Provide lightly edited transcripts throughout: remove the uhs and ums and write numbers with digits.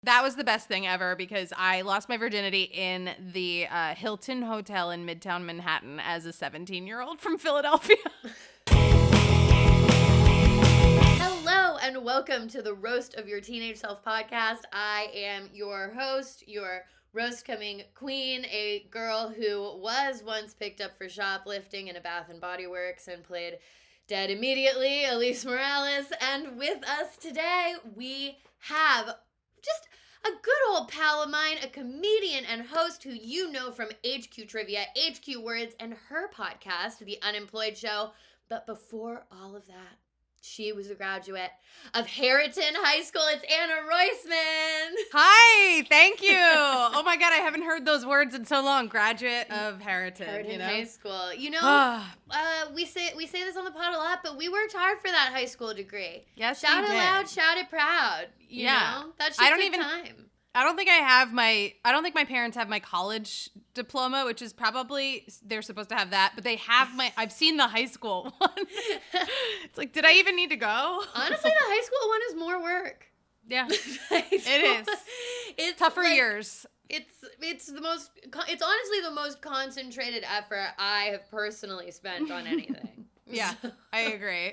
That was the best thing ever because I lost my virginity in the Hilton Hotel in Midtown Manhattan as a 17-year-old from Philadelphia. Hello and welcome to the Roast of Your Teenage Self podcast. I am your host, your roast-coming queen, a girl who was once picked up for shoplifting in a Bath and Body Works and played dead immediately, Alise Morales. And with us today, we have just a good old pal of mine, a comedian and host who you know from HQ Trivia, HQ Words, and her podcast, The Unemployed Show. But before all of that, she was a graduate of Harriton High School. It's Anna Roisman. Hi, thank you. Oh my God, I haven't heard those words in so long. Graduate of Harriton, High School. You know, we say this on the pod a lot, but we worked hard for that high school degree. Yes, shout we it did. loud, shout it proud. You know? That shit took time. I don't think my parents have my college diploma, which is probably, they're supposed to have that, but they have I've seen the high school one. It's like, did I even need to go? Honestly, the high school one is more work. Yeah, it is. It's tougher years. It's honestly the most concentrated effort I have personally spent on anything. Yeah, I agree.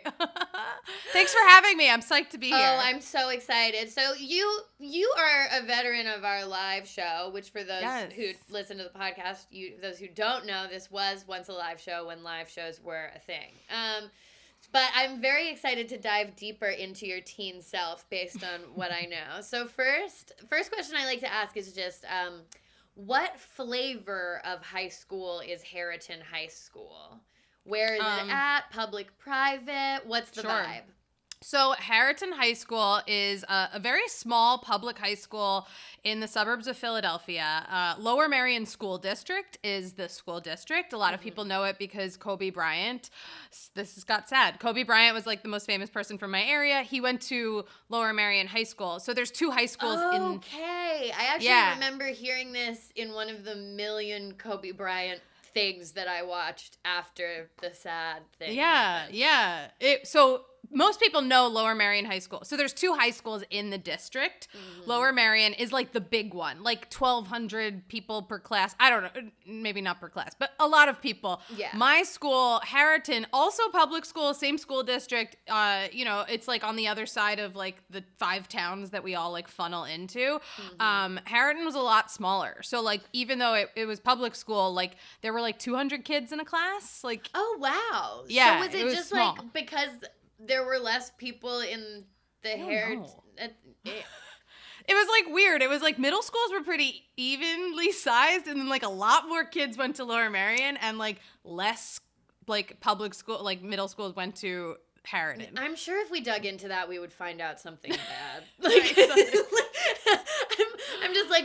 Thanks for having me. I'm psyched to be here. Oh, I'm so excited. So you are a veteran of our live show, which for those who listen to the podcast, those who don't know, this was once a live show when live shows were a thing. But I'm very excited to dive deeper into your teen self based on what I know. So first question I like to ask is just, what flavor of high school is Harriton High School? Where is it at? Public, private? What's the vibe? So Harriton High School is a very small public high school in the suburbs of Philadelphia. Lower Merion School District is the school district. A lot of people know it because Kobe Bryant, this got sad. Kobe Bryant was like the most famous person from my area. He went to Lower Merion High School. So there's two high schools in... Okay. I actually remember hearing this in one of the million Kobe Bryant things that I watched after the sad thing. Yeah. So most people know Lower Merion High School. So there's two high schools in the district. Mm-hmm. Lower Merion is like the big one, like 1,200 people per class. I don't know, maybe not per class, but a lot of people. Yeah. My school, Harriton, also public school, same school district. It's like on the other side of like the 5 towns that we all like funnel into. Mm-hmm. Harriton was a lot smaller. So like even though it was public school, like there were like 200 kids in a class. Like, oh wow. Yeah. So was it just small. Like because there were less people in the Harriton? It was like weird. It was like middle schools were pretty evenly sized, and then like a lot more kids went to Lower Merion, and like less like public school, like middle schools went to Harriton. I'm sure if we dug into that, we would find out something bad.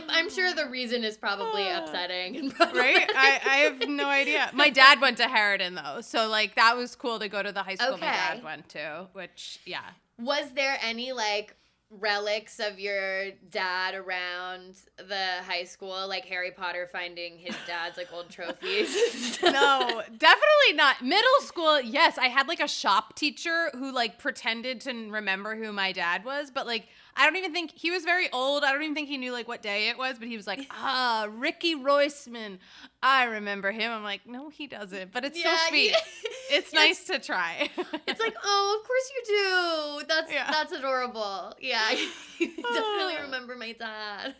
I'm sure the reason is probably upsetting. Right? I have no idea. My dad went to Harriton though, so like that was cool to go to the high school my dad went to, which Was there any like relics of your dad around the high school, like Harry Potter finding his dad's like old trophies? No, definitely not. Middle school, yes, I had like a shop teacher who like pretended to remember who my dad was, but like I don't even think he was very old. I don't even think he knew like what day it was, but he was like, Ricky Roisman. I remember him. I'm like, no, he doesn't. But it's so sweet. It's nice to try. It's like, oh, of course you do. That's adorable. Yeah, I definitely remember my dad.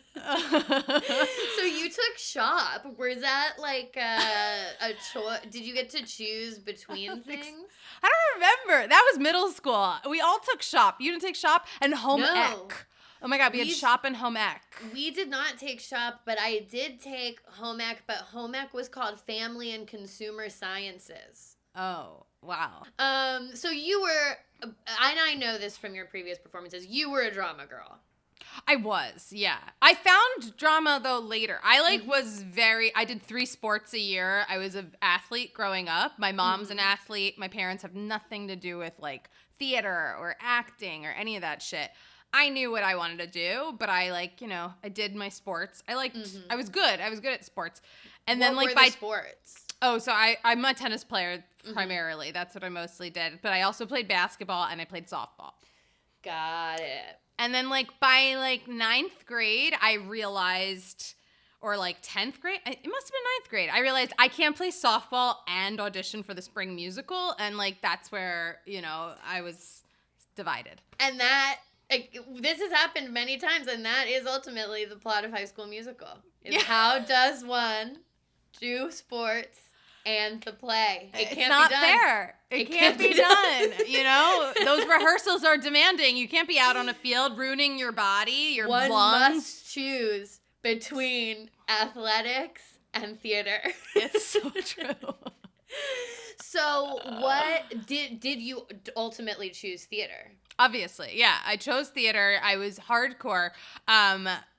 So you took shop. Was that like a choice? Did you get to choose between things? I don't remember. That was middle school. We all took shop. You didn't take shop? And home ec. Oh my God, we had shop and home ec. We did not take shop, but I did take home ec, but home ec was called Family and Consumer Sciences. Oh, wow. So you were, and I know this from your previous performances, you were a drama girl. I was, yeah. I found drama, though, later. I I did 3 sports a year. I was an athlete growing up. My mom's an athlete. My parents have nothing to do with, like, theater or acting or any of that shit. I knew what I wanted to do, but I did my sports. I was good. I was good at sports. And then what were the sports? Oh, so I'm a tennis player primarily. That's what I mostly did. But I also played basketball and I played softball. Got it. And then, like, by, like, 9th grade, I realized, or, like, 10th grade, it must have been 9th grade, I realized I can't play softball and audition for the spring musical, and, like, that's where, you know, I was divided. And that, like, this has happened many times, and that is ultimately the plot of High School Musical. Is how does one do sports and the play? It can't not be done. Fair. It can't be done. You know, those rehearsals are demanding. You can't be out on a field ruining your body, your One lungs. must choose between athletics and theater. It's so true. So what did you ultimately choose theater? Obviously, yeah. I chose theater. I was hardcore.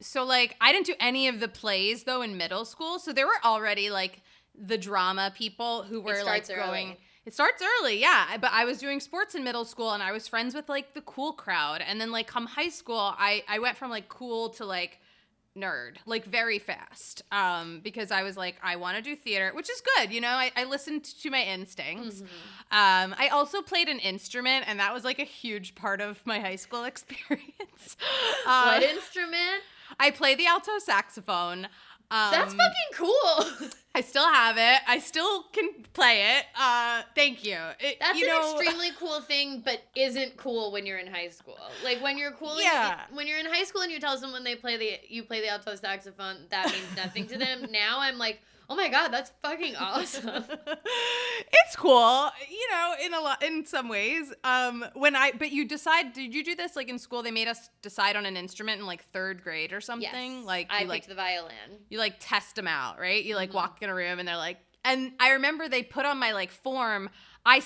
So, like, I didn't do any of the plays, though, in middle school. So there were already, like, the drama people who were, like, going... Early. It starts early, yeah. But I was doing sports in middle school, and I was friends with, like, the cool crowd. And then, like, come high school, I went from, like, cool to, like, nerd, like, very fast, because I was like, I want to do theater, which is good, you know. I listened to my instincts. I also played an instrument, and that was, like, a huge part of my high school experience. What instrument? I played the alto saxophone. That's fucking cool. I still have it. I still can play it. Thank you. That's an extremely cool thing, but isn't cool when you're in high school. Like, when you're cool, when you're in high school and you tell someone you play the alto saxophone, that means nothing to them. Now I'm like, oh my God, that's fucking awesome. It's cool, you know, in some ways. But did you do this, like, in school? They made us decide on an instrument in, like, 3rd grade or something. Yes, like I picked the violin. You, like, test them out, right? You, like, walk in a room and they're like, and I remember they put on my, like, form. I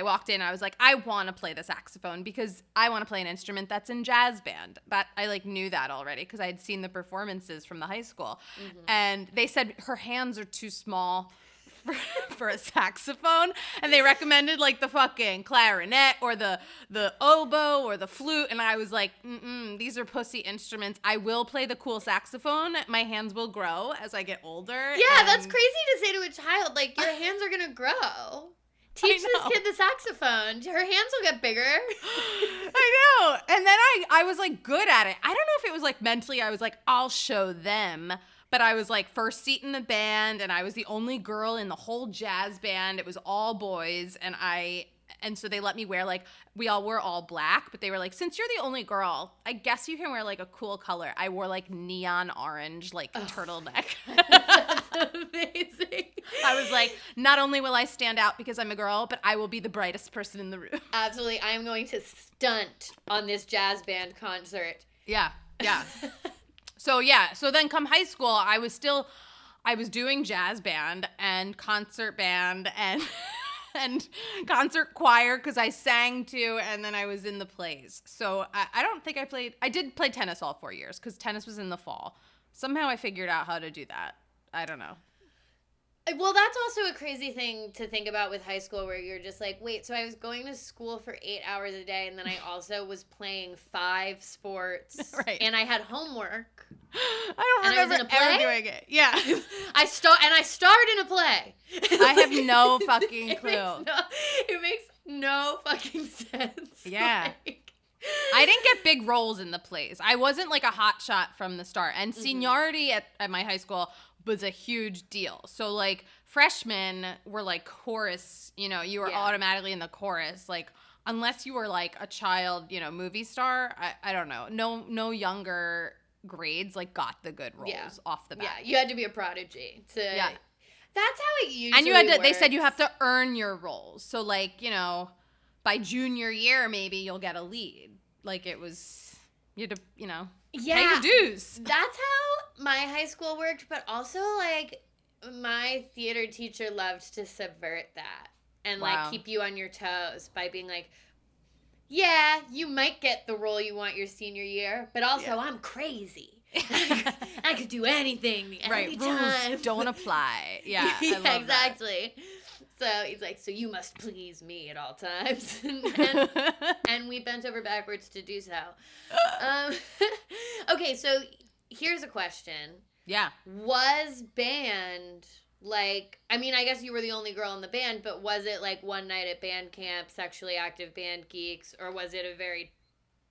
walked in, I was like, I want to play the saxophone because I want to play an instrument that's in jazz band. But I, like, knew that already because I had seen the performances from the high school. And they said her hands are too small for a saxophone. And they recommended, like, the fucking clarinet or the oboe or the flute. And I was like, these are pussy instruments. I will play the cool saxophone. My hands will grow as I get older. Yeah, that's crazy to say to a child. Like, your hands are going to grow. Teach this kid the saxophone. Her hands will get bigger. I know. And then I was, like, good at it. I don't know if it was, like, mentally I was like, I'll show them. But I was, like, first seat in the band, and I was the only girl in the whole jazz band. It was all boys, and so they let me wear, like, we all wore all black, but they were like, since you're the only girl, I guess you can wear, like, a cool color. I wore, like, neon orange, like, turtleneck. That's amazing. I was like, not only will I stand out because I'm a girl, but I will be the brightest person in the room. Absolutely. I am going to stunt on this jazz band concert. Yeah. So then come high school, I was doing jazz band and concert band and concert choir because I sang too, and then I was in the plays. So I don't think I did play tennis all 4 years because tennis was in the fall. Somehow I figured out how to do that. I don't know. Well, that's also a crazy thing to think about with high school where you're just like, wait, so I was going to school for 8 hours a day and then I also was playing 5 sports. Right. And I had homework. I don't remember ever doing it. Yeah. I starred in a play. I have no fucking clue. It makes no fucking sense. Yeah. I didn't get big roles in the plays. I wasn't, like, a hot shot from the start. And seniority at my high school was a huge deal. So, like, freshmen were, like, chorus, you know, you were automatically in the chorus. Like, unless you were, like, a child, you know, movie star, I don't know. No younger grades, like, got the good roles off the bat. Yeah, you had to be a prodigy to... Yeah. That's how it usually And you had to, works. they said you have to earn your roles. So, like, you know, by junior year, maybe you'll get a lead. Like, it was, you had to, you know, pay your dues. That's how my high school worked, but also, like, my theater teacher loved to subvert that and, like, keep you on your toes by being like, yeah, you might get the role you want your senior year, but also I'm crazy. I could do anything, anytime. Rules don't apply. Yeah, I love exactly. That. So he's like, so you must please me at all times. and we bent over backwards to do so. Okay, so here's a question. Yeah. Was band, like, I mean, I guess you were the only girl in the band, but was it like one night at band camp, sexually active band geeks, or was it a very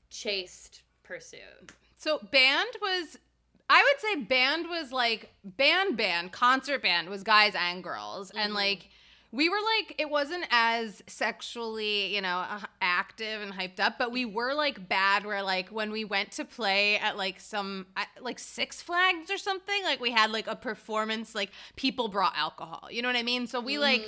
chaste pursuit? So band was, I would say band was like, concert band was guys and girls. And like, we were like, it wasn't as sexually, active and hyped up, but we were like bad where like when we went to play at like like Six Flags or something, like we had like a performance, like people brought alcohol, you know what I mean? So we like,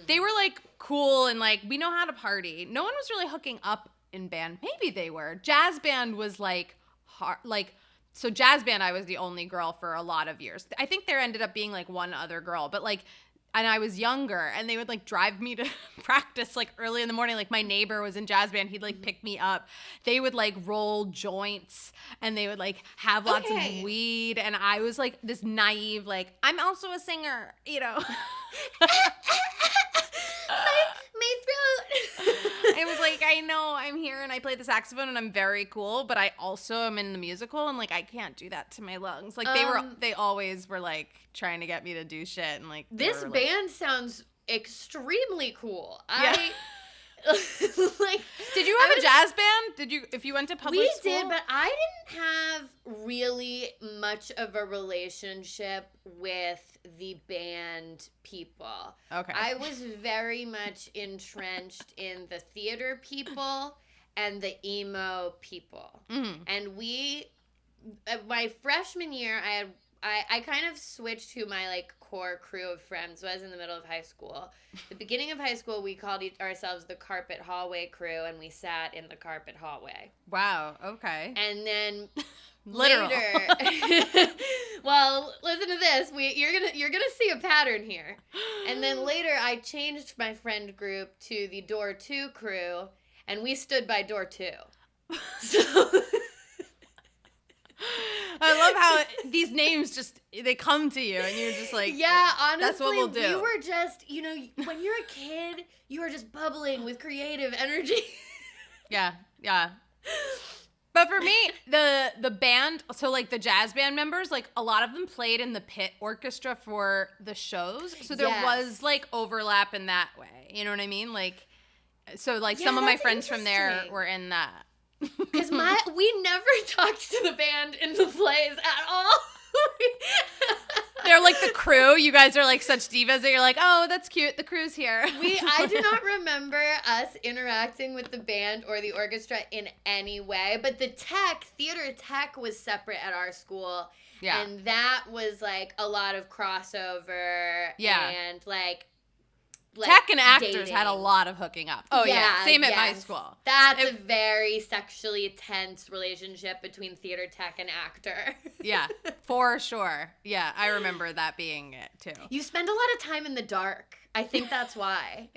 they were like cool and like, we know how to party. No one was really hooking up in band. Maybe they were. Jazz band was like hard, like, so jazz band, I was the only girl for a lot of years. I think there ended up being like one other girl, but like, and I was younger, and they would like drive me to practice like early in the morning. Like my neighbor was in jazz band. He'd like pick me up. They would like roll joints, and they would like have lots of weed. And I was like this naive, like, I'm also a singer, My throat. I was like, I know I'm here and I play the saxophone and I'm very cool, but I also am in the musical and like I can't do that to my lungs. Like they always were like trying to get me to do shit and like this were, band sounds extremely cool. Yeah. Like, did you have a jazz band? Did you, if you went to public school? We did, but I didn't have really much of a relationship with the band people. Okay. I was very much entrenched in the theater people and the emo people. Mm-hmm. And my freshman year, I kind of switched who my like core crew of friends was in the middle of high school. The beginning of high school, we called ourselves the Carpet Hallway Crew, and we sat in the carpet hallway. Wow. Okay. And then Literal. later, well, listen to this. You're gonna see a pattern here. And then later, I changed my friend group to the Door 2 crew, and we stood by Door 2. So. I love how these names just, they come to you and you're just like, yeah, honestly, that's what we'll do. We were just, when you're a kid, you are just bubbling with creative energy. Yeah. But for me, the band, so like the jazz band members, like a lot of them played in the pit orchestra for the shows. So there was like overlap in that way. You know what I mean? Like, so like some of my friends from there were in that. Because we never talked to the band in the plays at all. They're like the crew. You guys are like such divas that you're like, oh, that's cute. The crew's here. I do not remember us interacting with the band or the orchestra in any way. But the theater tech was separate at our school. Yeah. And that was like a lot of crossover. Yeah. And like tech and actors dating. Had a lot of hooking up. Oh, yeah. Same at my school. That's a very sexually tense relationship between theater tech and actor. Yeah, for sure. Yeah, I remember that being it, too. You spend a lot of time in the dark. I think that's why.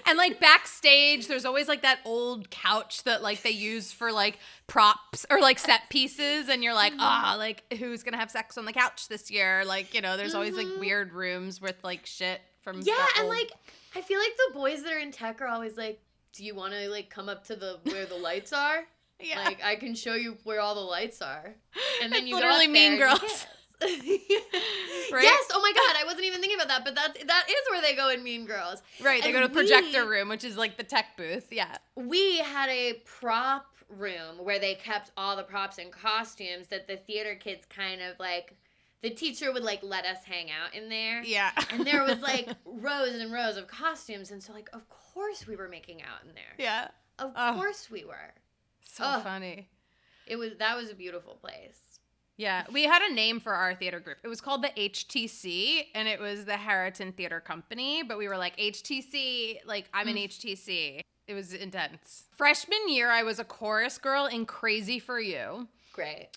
And, like, backstage, there's always, like, that old couch that, like, they use for, like, props or, like, set pieces. And you're like, like, who's going to have sex on the couch this year? Like, there's always, like, weird rooms with, like, shit. And like I feel like the boys that are in tech are always like, do you want to like come up to where the lights are? Yeah. Like I can show you where all the lights are. And then you literally go Mean Girls. Right? Yes. Oh my God, I wasn't even thinking about that, but that is where they go in Mean Girls. Right. They go to the projector room, which is like the tech booth. Yeah. We had a prop room where they kept all the props and costumes that the theater kids kind of like. The teacher would, like, let us hang out in there. Yeah. And there was, like, rows and rows of costumes. And so, like, of course we were making out in there. Yeah. Of course we were. So funny. That was a beautiful place. Yeah. We had a name for our theater group. It was called the HTC, and it was the Harriton Theater Company. But we were like, HTC, like, I'm an HTC. It was intense. Freshman year, I was a chorus girl in Crazy for You. Great.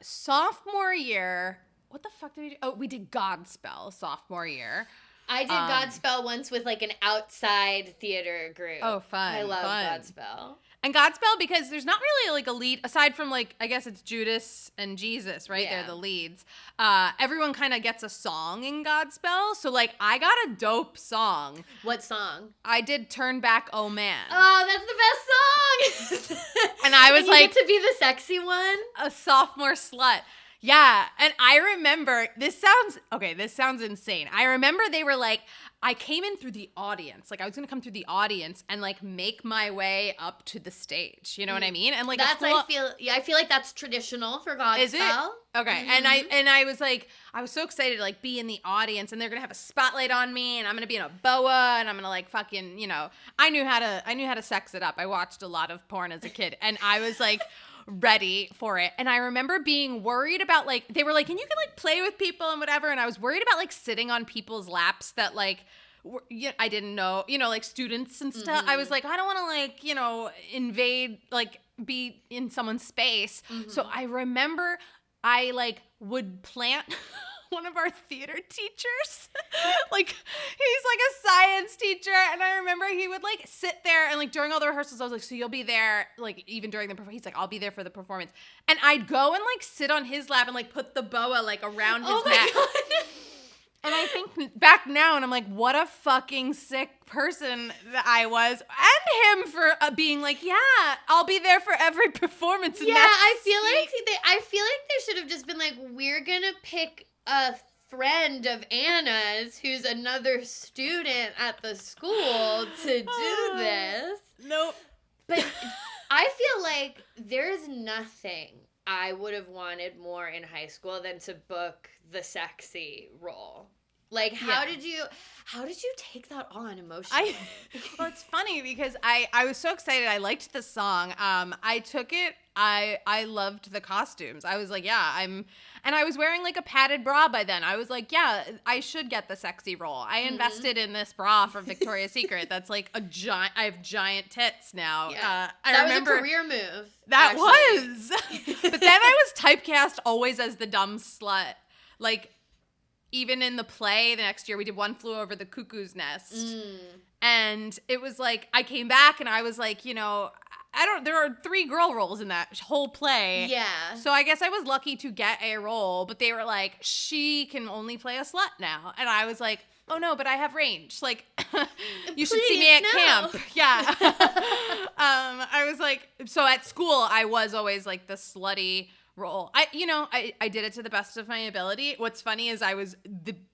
Sophomore year, what the fuck did we do? Oh, we did Godspell sophomore year. I did Godspell once with like an outside theater group. Oh, fun. I love Godspell. And Godspell, because there's not really like a lead, aside from like, I guess it's Judas and Jesus, right? Yeah. They're the leads. Everyone kind of gets a song in Godspell. So like, I got a dope song. What song? I did Turn Back, Oh Man. Oh, that's the best song! And I was you like. get to be the sexy one? A sophomore slut. Yeah, and I remember, this sounds insane. I remember they were like, I came in through the audience. Like, I was going to come through the audience and, like, make my way up to the stage. You know what I mean? And, like, I feel like that's traditional for Godspell. Is it? Okay. Mm-hmm. And I was like, I was so excited to, like, be in the audience, and they're going to have a spotlight on me, and I'm going to be in a boa, and I'm going to, like, fucking, you know, I knew how to sex it up. I watched a lot of porn as a kid, and I was, like, ready for it. And I remember being worried about, like, they were like, and you can, like, play with people and whatever. And I was worried about, like, sitting on people's laps that, like, I didn't know, you know, like, students and stuff. Mm-hmm. I was like, I don't want to, like, you know, invade, like, be in someone's space. Mm-hmm. So I remember I, like, would plant one of our theater teachers. Like, he's like a science teacher, and I remember he would, like, sit there, and, like, during all the rehearsals, I was like, so you'll be there, like, even during the performance. He's like, I'll be there for the performance. And I'd go and, like, sit on his lap and, like, put the boa, like, around his neck. God. And I think back now, and I'm like, what a fucking sick person that I was. And him for being like, yeah, I'll be there for every performance. Yeah, I feel like they should have just been like, we're gonna pick a friend of Anna's who's another student at the school to do this. Nope. But I feel like there's nothing I would have wanted more in high school than to book the sexy role. Like, how did you take that on emotionally? Well, it's funny because I was so excited. I liked the song. I took it. I loved the costumes. I was like, yeah, and I was wearing, like, a padded bra by then. I was like, yeah, I should get the sexy role. I invested in this bra from Victoria's Secret. That's like I have giant tits now. Yeah. I remember was a career move. That was. But then I was typecast always as the dumb slut. Like, even in the play the next year, we did One Flew Over the Cuckoo's Nest. And it was like, I came back and I was like, you know, there are 3 girl roles in that whole play. Yeah. So I guess I was lucky to get a role, but they were like, she can only play a slut now. And I was like, oh no, but I have range. Like, you should see me at camp. Yeah. I was like, so at school, I was always like the slutty role. I did it to the best of my ability. What's funny is I was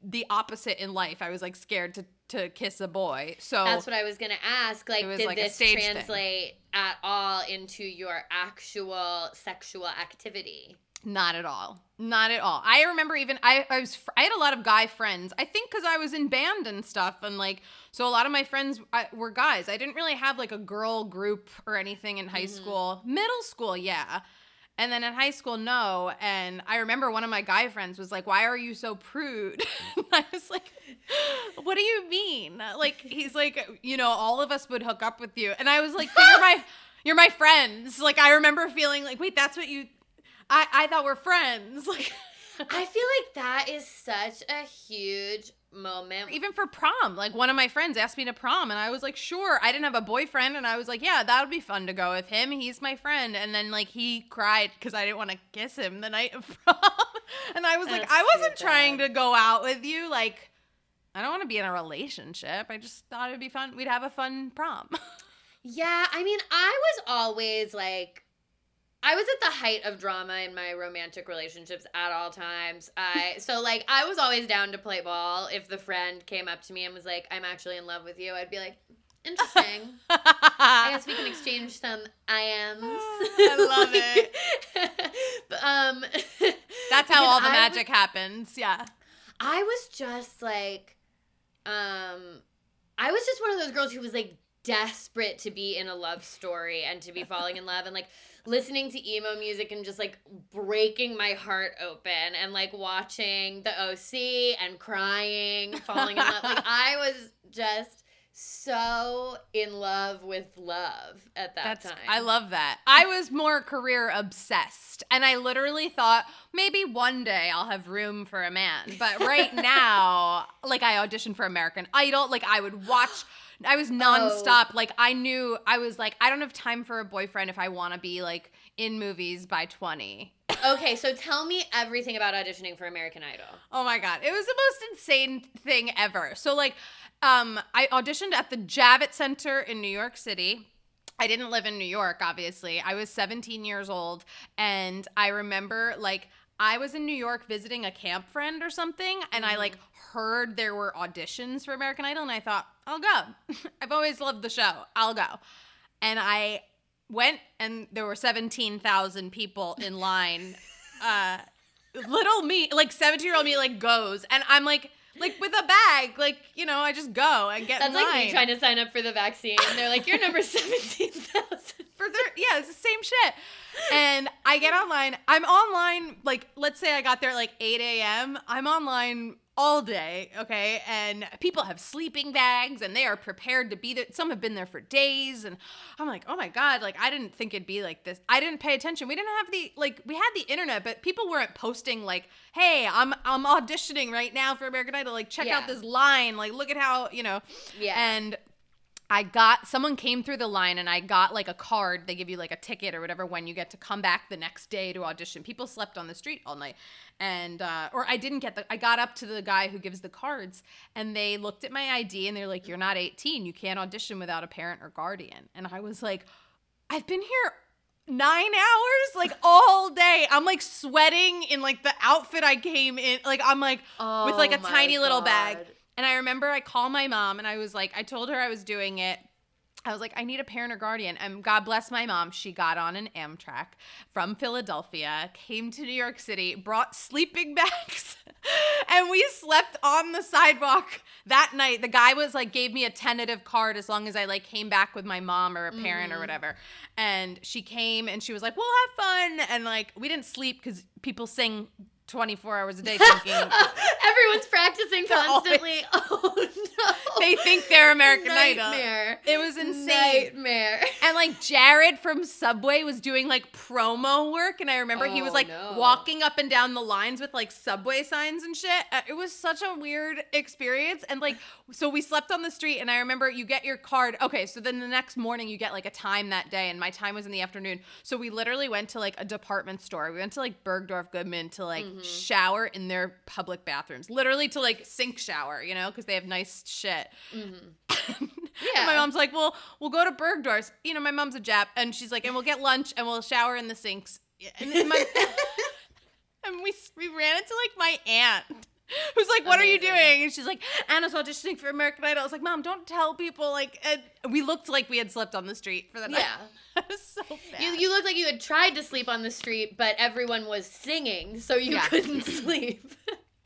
the opposite in life. I was, like, scared to kiss a boy. So that's what I was gonna ask. Like, did like this translate at all into your actual sexual activity? Not at all. Not at all. I remember even I had a lot of guy friends. I think because I was in band and stuff, and, like, so a lot of my friends were guys. I didn't really have, like, a girl group or anything in high school. Middle school, yeah. And then in high school, no. And I remember one of my guy friends was like, why are you so prude? I was like, what do you mean? Like, he's like, you know, all of us would hook up with you. And I was like, you're my friends. Like, I remember feeling like, wait, that's what I thought we're friends. Like, I feel like that is such a huge moment. Even for prom, like, one of my friends asked me to prom, and I was like, sure. I didn't have a boyfriend, and I was like, yeah, that would be fun to go with him. He's my friend. And then, like, he cried because I didn't want to kiss him the night of prom. And I was like, I wasn't trying to go out with you. Like, I don't want to be in a relationship. I just thought it would be fun. We'd have a fun prom. Yeah, I mean, I was always, like, I was at the height of drama in my romantic relationships at all times. I was always down to play ball. If the friend came up to me and was like, I'm actually in love with you, I'd be like, interesting. I guess we can exchange some I-ams. I love it. But, that's how all the magic happens. Yeah. I was just like, I was just one of those girls who was, like, desperate to be in a love story and to be falling in love and, like, listening to emo music and just, like, breaking my heart open and, like, watching the OC and crying, falling in love. Like, I was just so in love with love at that time. I love that. I was more career obsessed, and I literally thought maybe one day I'll have room for a man. But right now, like, I auditioned for American Idol. Like, I would watch. I was nonstop. Oh. Like, I was like, I don't have time for a boyfriend if I want to be, like, in movies by 20. Okay, so tell me everything about auditioning for American Idol. Oh my God. It was the most insane thing ever. So, like, I auditioned at the Javits Center in New York City. I didn't live in New York, obviously. I was 17 years old, and I remember, like, I was in New York visiting a camp friend or something, and I like heard there were auditions for American Idol, and I thought, I'll go. I've always loved the show. I'll go. And I went, and there were 17,000 people in line. Little me, like 17-year-old me, like goes, and I'm like with a bag, like, you know, I just go and get in line. That's like me trying to sign up for the vaccine. They're like, you're number 17,000. Yeah, it's the same shit. And I get online. I'm online, like, let's say I got there at like 8 a.m. I'm online all day, okay? And people have sleeping bags, and they are prepared to be there. Some have been there for days, and I'm like, oh my God, like, I didn't think it'd be like this. I didn't pay attention. We didn't have we had the internet, but people weren't posting like, hey, I'm auditioning right now for American Idol. Like, check out this line. Like, look at how, you know. Yeah. And someone came through the line, and I got like a card. They give you like a ticket or whatever when you get to come back the next day to audition. People slept on the street all night. And, or I didn't I got up to the guy who gives the cards, and they looked at my ID, and they're like, you're not 18. You can't audition without a parent or guardian. And I was like, I've been here 9 hours, like all day. I'm like sweating in like the outfit I came in. Like, I'm like with like a tiny little bag. And I remember I called my mom, and I was like, I told her I was doing it. I was like, I need a parent or guardian. And God bless my mom. She got on an Amtrak from Philadelphia, came to New York City, brought sleeping bags, and we slept on the sidewalk that night. The guy was like, gave me a tentative card as long as I like came back with my mom or a parent or whatever. And she came, and she was like, we'll have fun. And like, we didn't sleep because people sing 24 hours a day thinking. Everyone's practicing constantly. Oh, no. They think they're American Idol. Nightmare. It was insane. Nightmare. And like Jared from Subway was doing like promo work, and I remember he was like walking up and down the lines with like Subway signs and shit. It was such a weird experience. And like, so we slept on the street, and I remember you get your card. Okay, so then the next morning you get like a time that day, and my time was in the afternoon. So we literally went to like a department store. We went to like Bergdorf Goodman to like shower in their public bathrooms, literally to like sink shower, you know, because they have nice shit. Yeah. My mom's like, well, we'll go to Bergdorf's. You know, my mom's a Jap, and she's like, and we'll get lunch, and we'll shower in the sinks. And, and we ran into like my aunt, who's like, what are you doing? And she's like, Anna's auditioning for American Idol. I was like, Mom, don't tell people. Like, we looked like we had slept on the street for the night. Yeah. It was so bad. You looked like you had tried to sleep on the street, but everyone was singing, so you couldn't sleep.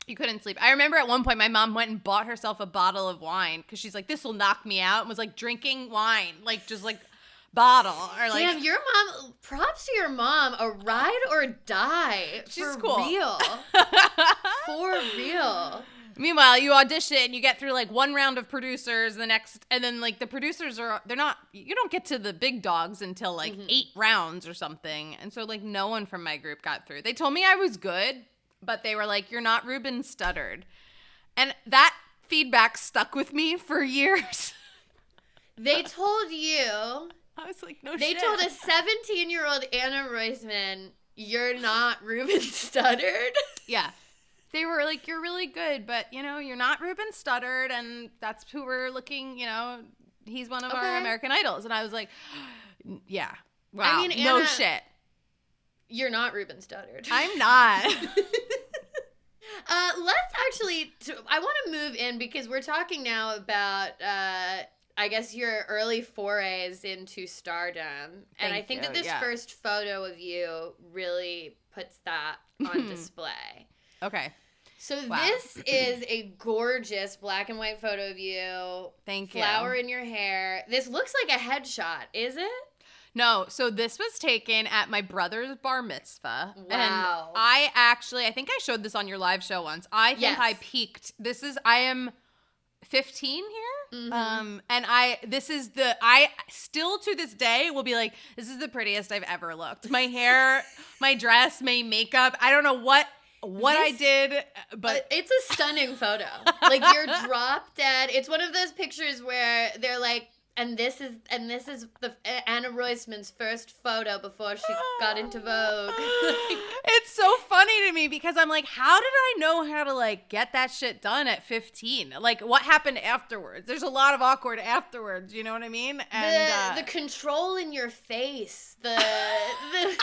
You couldn't sleep. I remember at one point my mom went and bought herself a bottle of wine because she's like, this will knock me out, and was like drinking wine, like just like bottle or like. Damn, your mom, props to your mom, a ride or die. She's for cool. real. For real. Meanwhile, you audition, you get through like one round of producers, and then like the producers you don't get to the big dogs until like 8 rounds or something. And so like no one from my group got through. They told me I was good, but they were like, you're not Ruben Studdard. And that feedback stuck with me for years. They told you. I was like, no shit. They told a 17-year-old Anna Roisman, you're not Ruben Studdard. Yeah. They were like, you're really good, but, you know, you're not Ruben Studdard, and that's who we're looking, you know, he's one of our American Idols. And I was like, yeah, wow, I mean, no Anna, shit. You're not Ruben Studdard. I'm not. Let's actually, I want to move in because we're talking now about, I guess, your early forays into stardom. And I think that this first photo of you really puts that on display. Okay. So this is a gorgeous black and white photo of you. Thank you. Flower in your hair. This looks like a headshot, is it? No, so this was taken at my brother's bar mitzvah. Wow. And I think I showed this on your live show once. I think I peaked. I am 15 here. And I still to this day will be like, this is the prettiest I've ever looked. My hair, my dress, my makeup. I don't know what I did, but it's a stunning photo. Like, you're drop dead. It's one of those pictures where they're like, and this is the Anna Roisman's first photo before she got into Vogue. It's so funny to me because I'm like, how did I know how to like get that shit done at 15? Like, what happened afterwards? There's a lot of awkward afterwards, you know what I mean? And the control in your face, the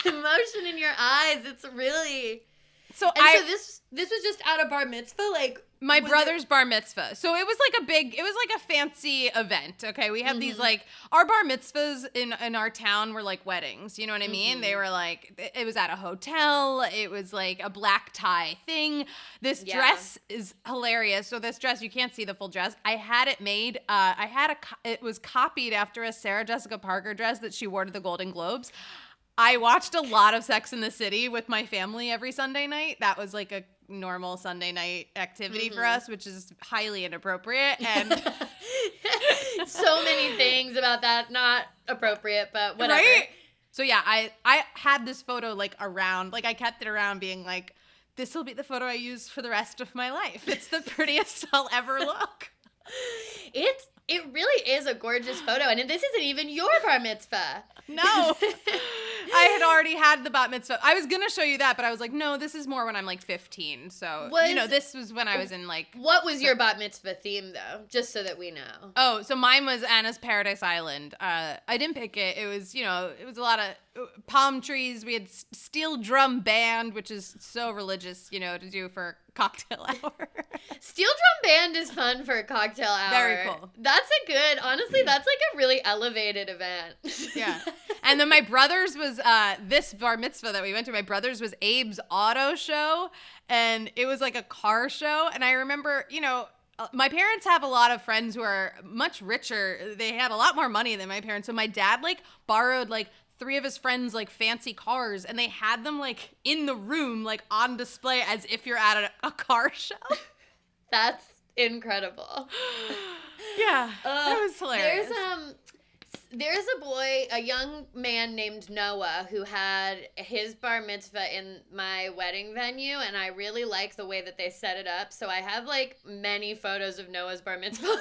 emotion in your eyes, it's really So this was just at a bar mitzvah, like my brother's bar mitzvah. So it was like a fancy event. Okay. We had these like, our bar mitzvahs in our town were like weddings. You know what I mean? They were like, it was at a hotel. It was like a black tie thing. This dress is hilarious. So this dress, you can't see the full dress. I had it made. It was copied after a Sarah Jessica Parker dress that she wore to the Golden Globes. I watched a lot of Sex and the City with my family every Sunday night. That was like a normal Sunday night activity for us, which is highly inappropriate. And so many things about that not appropriate, but whatever. Right? So yeah, I had this photo like around, like I kept it around being like, this will be the photo I use for the rest of my life. It's the prettiest I'll ever look. It really is a gorgeous photo, and this isn't even your bar mitzvah. No. I had already had the bat mitzvah. I was going to show you that, but I was like, no, this is more when I'm like 15. So, this was when I was in like... What was your bat mitzvah theme, though? Just so that we know. Oh, so mine was Anna's Paradise Island. I didn't pick it. It was, it was a lot of palm trees. We had steel drum band, which is so religious, to do for cocktail hour. Steel drum band is fun for a cocktail hour. Very cool. Honestly, that's like a really elevated event. Yeah. And then my brother's was, this bar mitzvah that we went to, my brother's was Abe's auto show. And it was like a car show. And I remember, my parents have a lot of friends who are much richer. They had a lot more money than my parents. So my dad like borrowed like 3 of his friends like fancy cars, and they had them like in the room, like on display as if you're at a car show. That's incredible. Yeah, that was hilarious. There's a young man named Noah who had his bar mitzvah in my wedding venue, and I really like the way that they set it up. So I have like many photos of Noah's bar mitzvah.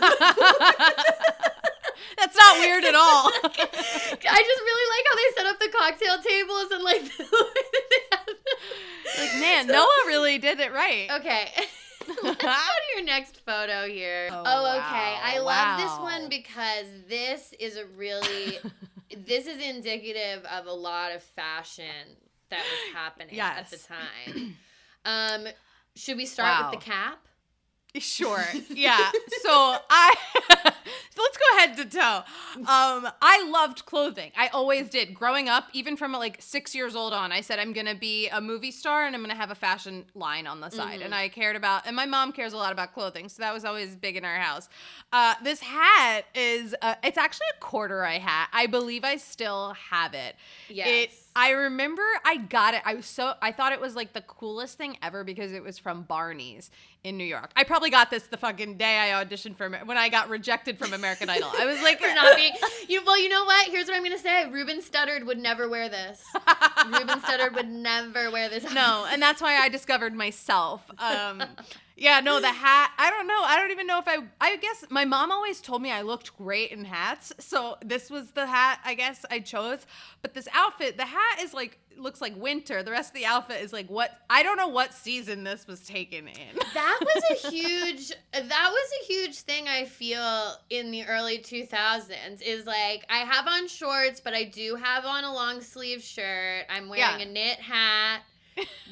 That's not weird at all. I just really like how they set up the cocktail tables and like the way that they have like, man, Noah really did it right. Okay. Let's go to your next photo here. Oh, okay. I love this one because this is this is indicative of a lot of fashion that was happening at the time. Should we start with the cap? Sure. Yeah. So let's go head to toe. I loved clothing. I always did. Growing up, even from like 6 years old on, I said I'm going to be a movie star and I'm going to have a fashion line on the side. And I cared about, and my mom cares a lot about clothing. So that was always big in our house. This hat is, it's actually a corduroy hat. I believe I still have it. Yes. I remember I got it. I thought it was like the coolest thing ever because it was from Barney's in New York. I probably got this the fucking day I auditioned for when I got rejected from American Idol. I was like, for not being, well, you know what? Here's what I'm going to say. Ruben Studdard would never wear this. Ruben Studdard would never wear this. No, and that's why I discovered myself. Yeah, no, the hat, I don't know. I don't even know if I guess my mom always told me I looked great in hats. So this was the hat I guess I chose. But this outfit, the hat is like, looks like winter. The rest of the outfit is like I don't know what season this was taken in. That was a huge thing I feel in the early 2000s is like I have on shorts, but I do have on a long sleeve shirt. I'm wearing a knit hat.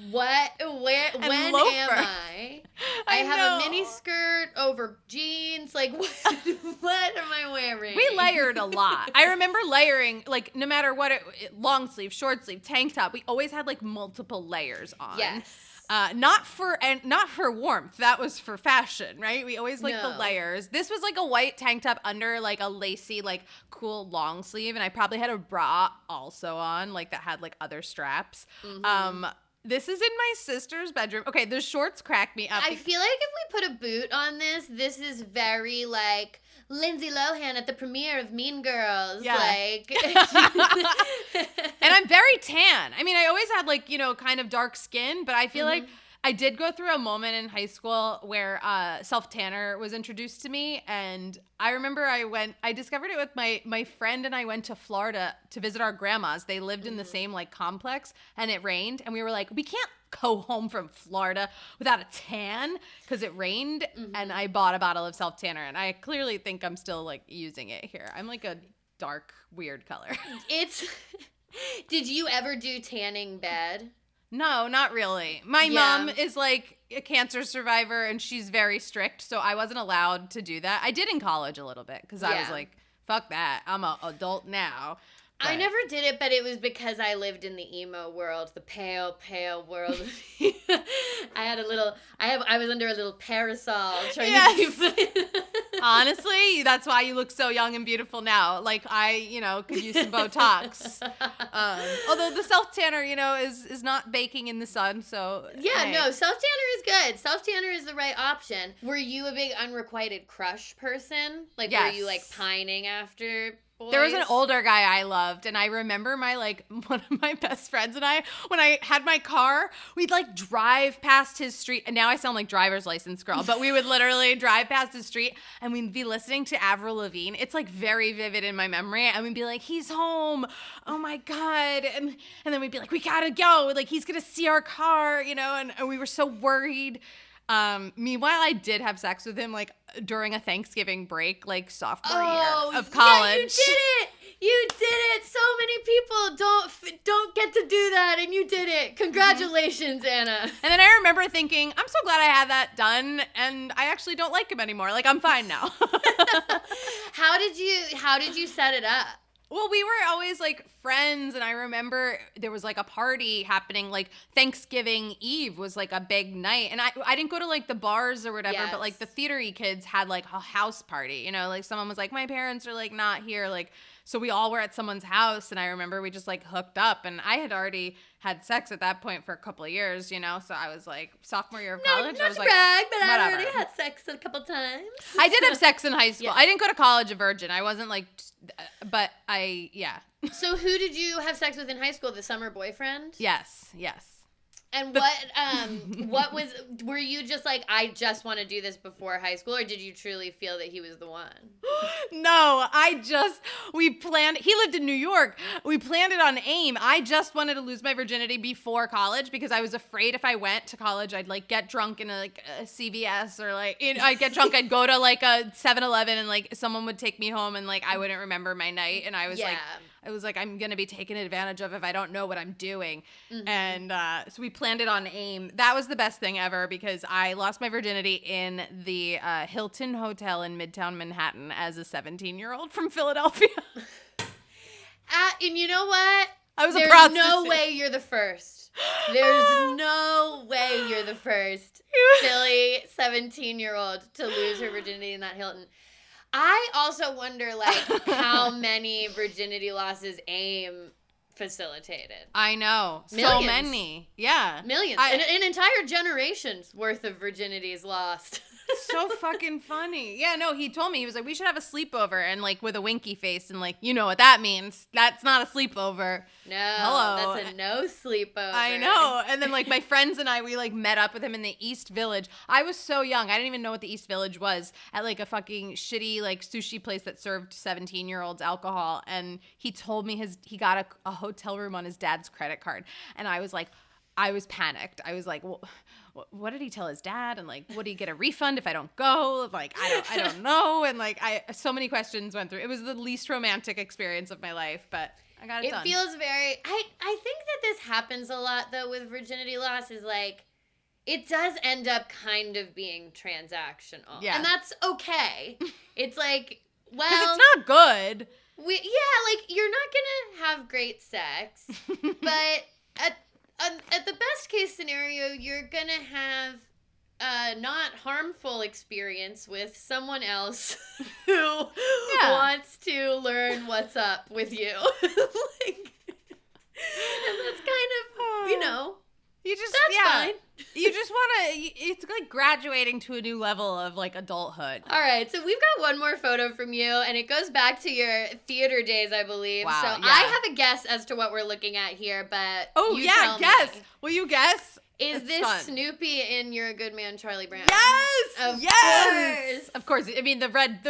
When am I? I have a mini skirt over jeans. Like, what am I wearing? We layered a lot. I remember layering, like, no matter what, long sleeve, short sleeve, tank top. We always had, like, multiple layers on. Yes. Not for warmth. That was for fashion, right? We always liked the layers. This was like a white tank top under like a lacy, like cool long sleeve. And I probably had a bra also on, like that had like other straps. Mm-hmm. This is in my sister's bedroom. Okay, the shorts crack me up. I feel like if we put a boot on this is very like Lindsay Lohan at the premiere of Mean Girls. Yeah. Like. And I'm very tan. I mean, I always had like, kind of dark skin, but I feel like I did go through a moment in high school where self-tanner was introduced to me, and I remember I discovered it with my friend, and I went to Florida to visit our grandmas. They lived in the same like complex, and it rained, and we were like, we can't go home from Florida without a tan because it rained, and I bought a bottle of self-tanner, and I clearly think I'm still like using it here. I'm like a dark, weird color. Did you ever do tanning bed? No, not really. My mom is like a cancer survivor and she's very strict, so I wasn't allowed to do that. I did in college a little bit because I was like, fuck that. I'm an adult now. But I never did it, but it was because I lived in the emo world, the pale, pale world. I was under a little parasol trying to keep. Honestly, that's why you look so young and beautiful now. Like I, could use some Botox. Although the self tanner, is not baking in the sun, so no, self tanner is good. Self tanner is the right option. Were you a big Unrequited Crush person? Like, were you like pining after? Boys. There was an older guy I loved, and I remember one of my best friends and I, when I had my car, we'd like drive past his street, and now I sound like driver's license girl, but we would literally drive past his street, and we'd be listening to Avril Lavigne. It's like very vivid in my memory, and we'd be like, he's home, oh my God, and then we'd be like, we gotta go, like he's gonna see our car, and we were so worried. Meanwhile, I did have sex with him like during a Thanksgiving break, like sophomore year of college. Yeah, you did it. You did it. So many people don't get to do that, and you did it. Congratulations, Anna. And then I remember thinking, I'm so glad I had that done, and I actually don't like him anymore. Like I'm fine now. How did you set it up? Well, we were always like friends, and I remember there was like a party happening, like Thanksgiving Eve was like a big night, and I didn't go to like the bars or whatever, but like the theater-y kids had like a house party, like someone was like, my parents are like not here, like, so we all were at someone's house, and I remember we just like hooked up, and I had already had sex at that point for a couple of years, so I was like sophomore year of college. Not I was to like, brag, but whatever. I already had sex a couple times. I did have sex in high school. Yeah. I didn't go to college a virgin. I wasn't like, but So who did you have sex with in high school? The summer boyfriend? Yes. And were you just like, I just want to do this before high school, or did you truly feel that he was the one? No, we planned, he lived in New York. We planned it on AIM. I just wanted to lose my virginity before college because I was afraid if I went to college, I'd like get drunk in a CVS or like, I'd get drunk. I'd go to like a 7-Eleven and like someone would take me home and like, I wouldn't remember my night. And I was like, I'm going to be taken advantage of if I don't know what I'm doing. Mm-hmm. And so we planned it on AIM. That was the best thing ever because I lost my virginity in the Hilton Hotel in Midtown Manhattan as a 17-year-old from Philadelphia. And you know what? I was a prostitute. There's no way you're the first. There's no way you're the first silly 17-year-old to lose her virginity in that Hilton. I also wonder, like, how many virginity losses AIM facilitated. I know. Millions. So many. Yeah. Millions. An entire generation's worth of virginities lost. So fucking funny. Yeah, no, he told me, he was like, we should have a sleepover, and like with a winky face, and like, you know what that means. That's not a sleepover. No. Hello. That's a no sleepover. I know. And then like my friends and I, we like met up with him in the East Village. I was so young. I didn't even know what the East Village was, at like a fucking shitty like sushi place that served 17-year-olds alcohol. And he told me he got a hotel room on his dad's credit card. And I was like, I was panicked. I was like, well, what did he tell his dad? And like, would he get a refund if I don't go? Like, I don't know. And like, so many questions went through. It was the least romantic experience of my life, but I got it done. It feels very, I think that this happens a lot though with virginity loss is like, it does end up kind of being transactional. Yeah. And that's okay. It's like, well. Because it's not good. Like, you're not going to have great sex, but at the best case scenario, you're going to have a not harmful experience with someone else who wants to learn what's up with you. And that's kind of, that's fine. You just want to, it's like graduating to a new level of like adulthood. All right, so we've got one more photo from you, and it goes back to your theater days, I believe. Wow, so I have a guess as to what we're looking at here, but guess. Me. Will you guess? Is this fun. Snoopy in You're a Good Man, Charlie Brown? Yes! Of course. I mean, the red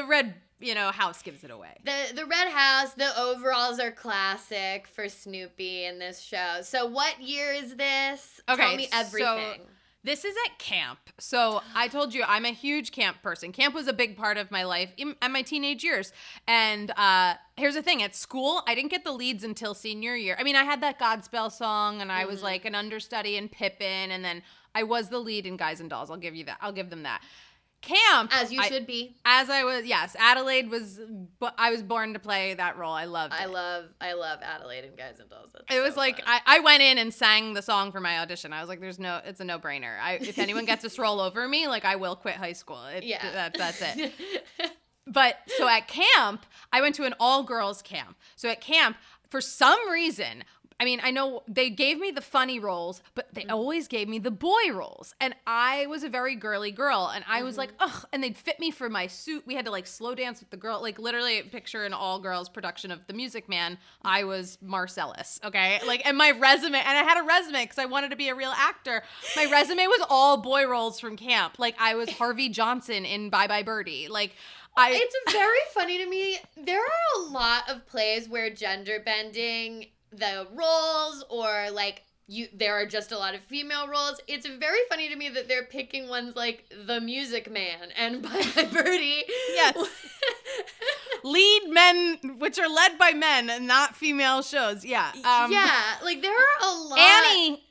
house gives it away. The red house, the overalls are classic for Snoopy in this show. So what year is this? Okay, Tell me everything. This is at camp. So I told you I'm a huge camp person. Camp was a big part of my life in my teenage years. And here's the thing. At school, I didn't get the leads until senior year. I mean, I had that Godspell song, and I was like an understudy in Pippin, and then I was the lead in Guys and Dolls. I'll give you that. I'll give them that. Camp. As you should be. As I was, yes. Adelaide I was born to play that role. I loved it. I love Adelaide and Guys and Dolls. It was like, I went in and sang the song for my audition. I was like, it's a no-brainer. If anyone gets this role over me, like, I will quit high school. That's it. But, so at camp, I went to an all-girls camp. So at camp, for some reason, I mean, I know they gave me the funny roles, but they always gave me the boy roles. And I was a very girly girl. And I was like, ugh. And they'd fit me for my suit. We had to like slow dance with the girl. Like literally picture an all girls production of The Music Man. I was Marcellus. Okay. Like, and my resume, and I had a resume because I wanted to be a real actor. My resume was all boy roles from camp. Like I was Harvey Johnson in Bye Bye Birdie. Like, it's very funny to me. There are a lot of plays where gender bending the roles or like there are just a lot of female roles. It's very funny to me that they're picking ones like The Music Man and Bye Bye Birdie. Yes. Lead men, which are led by men and not female shows. Yeah. Like there are a lot.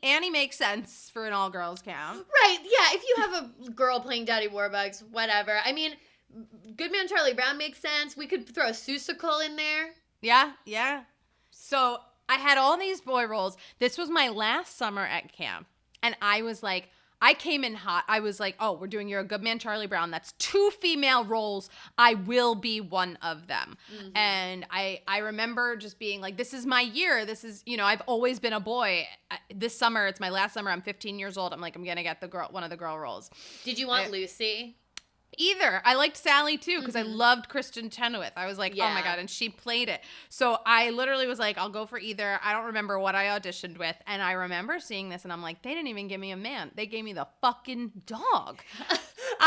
Annie makes sense for an all girls camp. Right. Yeah. If you have a girl playing Daddy Warbucks, whatever. I mean, Good Man Charlie Brown makes sense. We could throw a Seussical in there. Yeah. Yeah. So I had all these boy roles. This was my last summer at camp. And I was like, I came in hot. I was like, oh, we're doing You're a Good Man, Charlie Brown. That's 2 female roles. I will be one of them. Mm-hmm. And I remember just being like, this is my year. This is, I've always been a boy. This summer, it's my last summer. I'm 15 years old. I'm like, I'm going to get one of the girl roles. Did you want Lucy? Either. I liked Sally too because I loved Kristen Chenoweth. I was like, oh my God, and she played it. So I literally was like, I'll go for either. I don't remember what I auditioned with. And I remember seeing this and I'm like, they didn't even give me a man. They gave me the fucking dog.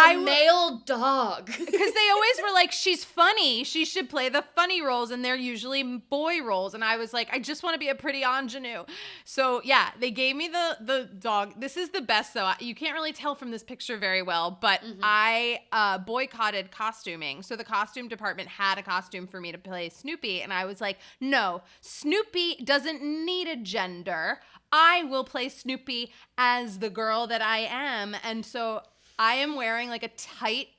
A male dog. Because they always were like, she's funny. She should play the funny roles. And they're usually boy roles. And I was like, I just want to be a pretty ingenue. So yeah, they gave me the dog. This is the best though. You can't really tell from this picture very well, but I boycotted costuming. So the costume department had a costume for me to play Snoopy. And I was like, no, Snoopy doesn't need a gender. I will play Snoopy as the girl that I am. And so I am wearing like a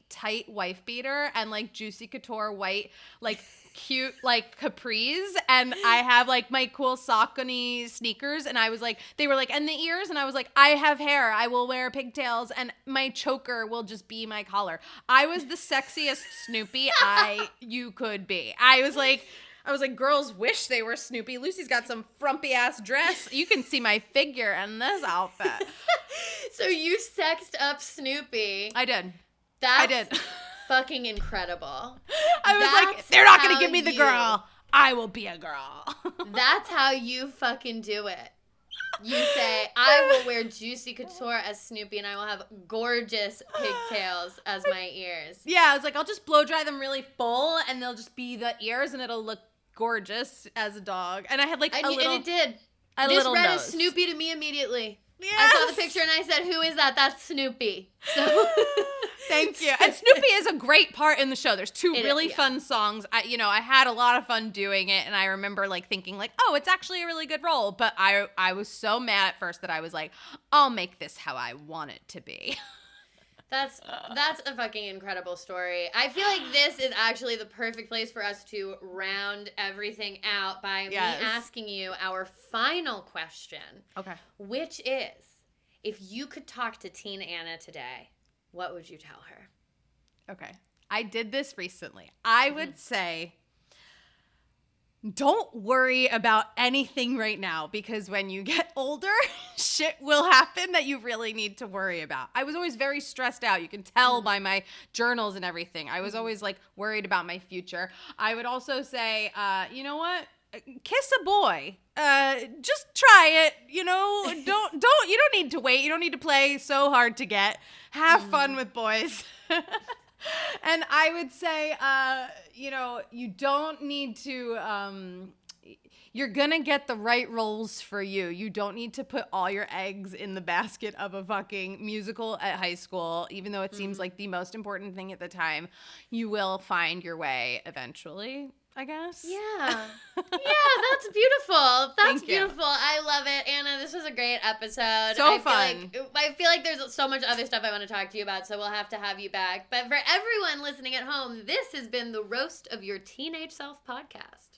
tight wife beater and like Juicy Couture white, like cute like capris, and I have like my cool Saucony sneakers, and I was like, they were like, and the ears, and I was like, I have hair, I will wear pigtails, and my choker will just be my collar. I was the sexiest Snoopy you could be. I was like, girls wish they were Snoopy. Lucy's got some frumpy ass dress. You can see my figure in this outfit. So you sexed up Snoopy. I did. I did. Fucking incredible. I was like, they're not going to give me the girl. I will be a girl. That's how you fucking do it. You say, I will wear Juicy Couture as Snoopy and I will have gorgeous pigtails as my ears. Yeah, I was like, I'll just blow dry them really full and they'll just be the ears and it'll look gorgeous as a dog. And I had like and it did. This read as Snoopy to me immediately. Yes. I saw the picture and I said, who is that? That's Snoopy. So thank you. And Snoopy is a great part in the show. There's 2 really fun songs. I had a lot of fun doing it, and I remember like thinking like, oh, it's actually a really good role. But I was so mad at first that I was like, I'll make this how I want it to be. That's a fucking incredible story. I feel like this is actually the perfect place for us to round everything out by me asking you our final question. Okay. Which is, if you could talk to Teen Anna today, what would you tell her? Okay. I did this recently. I would say, don't worry about anything right now, because when you get older, shit will happen that you really need to worry about. I was always very stressed out. You can tell by my journals and everything. I was always like worried about my future. I would also say, you know what? Kiss a boy. Just try it. You don't need to wait. You don't need to play so hard to get. Have fun with boys. And I would say, you don't need to, you're gonna get the right roles for you. You don't need to put all your eggs in the basket of a fucking musical at high school, even though it seems like the most important thing at the time. You will find your way eventually, I guess. Yeah. Yeah, that's beautiful. That's Thank you. beautiful. I love it. Anna, this was a great episode. So I fun. I feel like there's so much other stuff I want to talk to you about, so we'll have to have you back. But for everyone listening at home, this has been the Roast of Your Teenage Self podcast.